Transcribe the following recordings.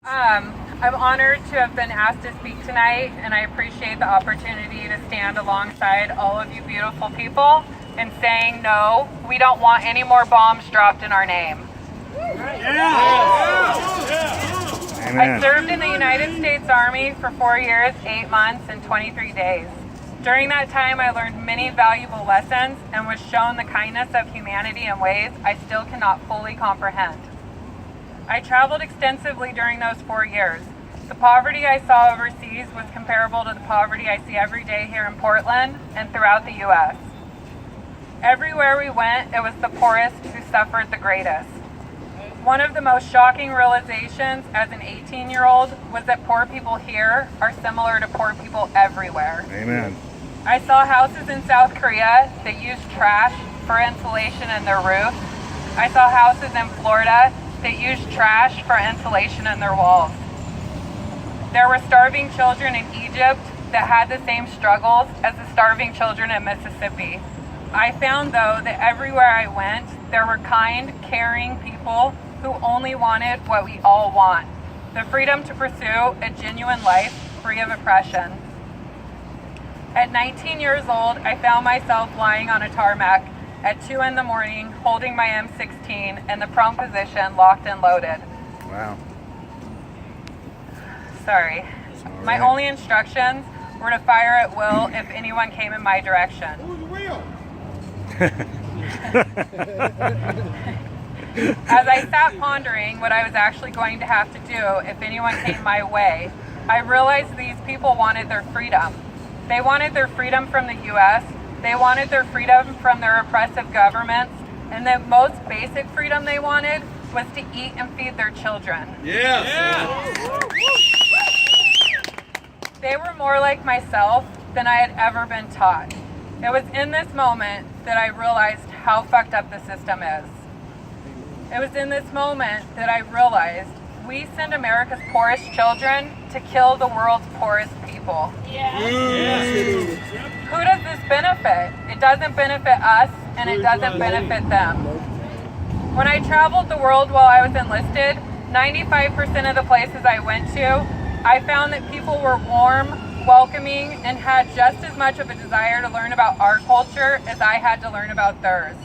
I'm honored to have been asked to speak tonight, and I appreciate the opportunity to stand alongside all of you beautiful people in saying no, we don't want any more bombs dropped in our name. I served in the United States Army for 4 years, 8 months, and 23 days. During that time, I learned many valuable lessons and was shown the kindness of humanity in ways I still cannot fully comprehend. I traveled extensively during those 4 years. The poverty I saw overseas was comparable to the poverty I see every day here in Portland and throughout the U.S. Everywhere we went, it was the poorest who suffered the greatest. One of the most shocking realizations as an 18-year-old was that poor people here are similar to poor people everywhere. Amen. I saw houses in South Korea that used trash for insulation in their roof. I saw houses in Florida that used trash for insulation in their walls. There were starving children in Egypt that had the same struggles as the starving children in Mississippi. I found, though, that everywhere I went, there were kind, caring people who only wanted what we all want, the freedom to pursue a genuine life free of oppression. At 19 years old, I found myself lying on a tarmac at 2 in the morning, holding my M16 in the prone position, locked and loaded. Wow. Sorry. My only instructions were to fire at will if anyone came in my direction. Who's real? As I sat pondering what I was actually going to have to do if anyone came my way, I realized these people wanted their freedom. They wanted their freedom from the U.S., they wanted their freedom from their oppressive governments, and the most basic freedom they wanted was to eat and feed their children. Yes. They were more like myself than I had ever been taught. It was in this moment that I realized how fucked up the system is. It was in this moment that I realized we send America's poorest children to kill the world's poorest people. Who does this benefit? It doesn't benefit us, and it doesn't benefit them. When I traveled the world while I was enlisted, 95% of the places I went to, I found that people were warm, welcoming, and had just as much of a desire to learn about our culture as I had to learn about theirs.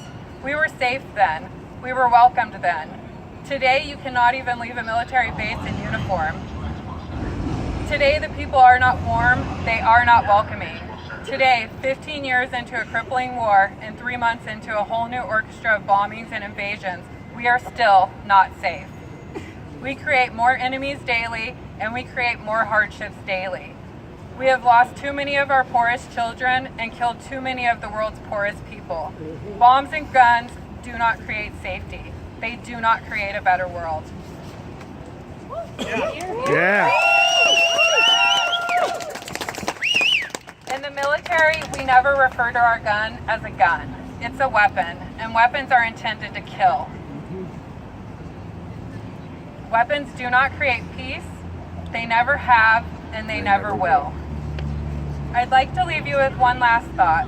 We were safe then. We were welcomed then. Today, you cannot even leave a military base in uniform. Today, the people are not warm, they are not welcoming. Today, 15 years into a crippling war and 3 months into a whole new orchestra of bombings and invasions, we are still not safe. We create more enemies daily, and we create more hardships daily. We have lost too many of our poorest children and killed too many of the world's poorest people. Bombs and guns do not create safety. They do not create a better world. Yeah. In the military, we never refer to our gun as a gun. It's a weapon, and weapons are intended to kill. Weapons do not create peace. They never have, and they never will. I'd like to leave you with one last thought.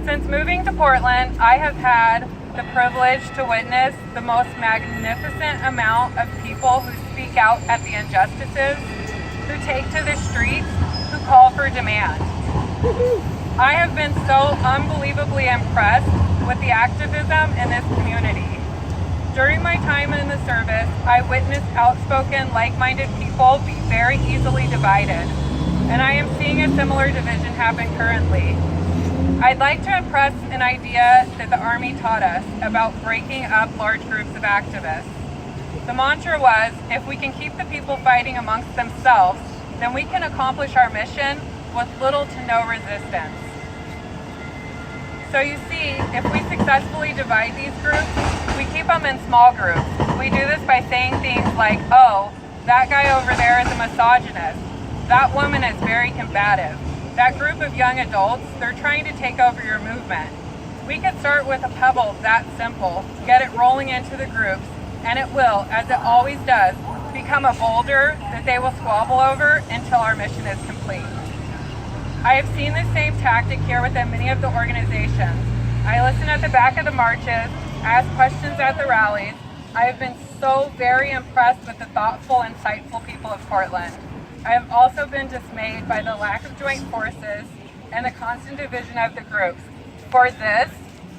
Since moving to Portland, I have had the privilege to witness the most magnificent amount of people who speak out at the injustices, who take to the streets, who call for demand. I have been so unbelievably impressed with the activism in this community. During my time in the service, I witnessed outspoken, like-minded people be very easily divided, and I am seeing a similar division happen currently. I'd like to impress an idea that the Army taught us about breaking up large groups of activists. The mantra was, if we can keep the people fighting amongst themselves, then we can accomplish our mission with little to no resistance. So you see, if we successfully divide these groups, we keep them in small groups. We do this by saying things like, oh, that guy over there is a misogynist. That woman is very combative. That group of young adults, they're trying to take over your movement. We could start with a pebble that simple, get it rolling into the groups, and it will, as it always does, become a boulder that they will squabble over until our mission is complete. I have seen the same tactic here within many of the organizations. I listen at the back of the marches, ask questions at the rallies, I have been so very impressed with the thoughtful, insightful people of Portland. I have also been dismayed by the lack of joint forces and the constant division of the groups. For this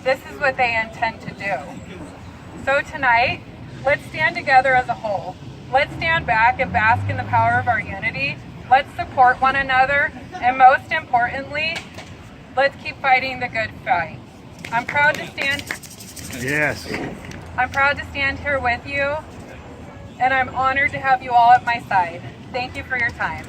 is what they intend to do. So tonight, let's stand together as a whole. Let's stand back and bask in the power of our unity. Let's support one another, and most importantly, let's keep fighting the good fight. I'm proud to stand here with you, and I'm honored to have you all at my side. Thank you for your time.